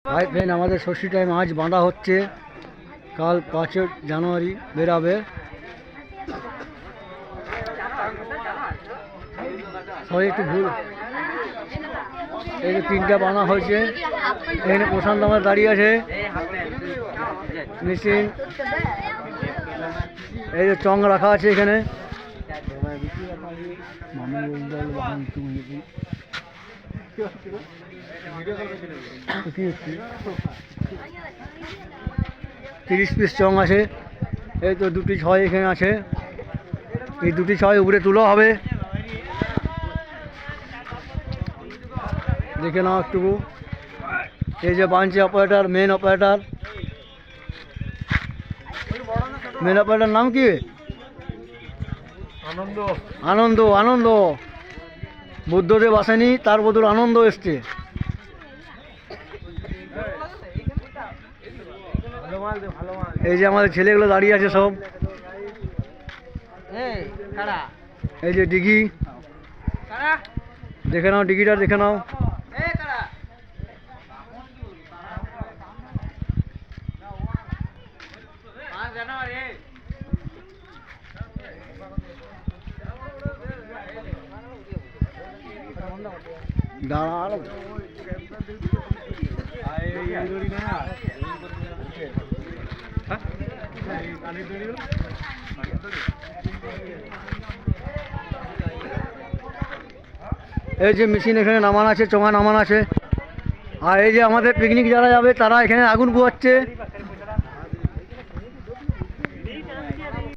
Hi friend, আমাদের ষষ্ঠীটায় মাছ বাঁধা হচ্ছে। কাল 5 জানুয়ারি বেরাবে। সরি একটু ভুল, এই যে 3টা বাঁধা হয়েছে। এখানে প্রশান্ত আমার দাঁড়িয়ে আছে, মেশিন এই যে চং রাখা আছে এখানে। কি 30 পিস চং আছে। এই তো 2টি ছয় এখানে আছে, এই 2টি ছয় উপরে তুলো হবে। দেখে নাও একটু। এই যে বাঞ্চি operator, main operator. Main operator নাম কি? আনন্দ। আনন্দ আনন্দ বুদ্ধদেব আসেনি, তার বদল আনন্দ এসছে। এই যে আমাদের ছেলেগুলো দাঁড়িয়ে আছে সব। এই যে ডিগি, দেখে নাও ডিগিটা, দেখে নাও। দাঁড়াও, এই যে মেশিন এখানে নামান আছে, চোঙা নামান আছে। আর এই যে আমাদের পিকনিক যারা যাবে তারা এখানে আগুন পোয়াচ্ছে।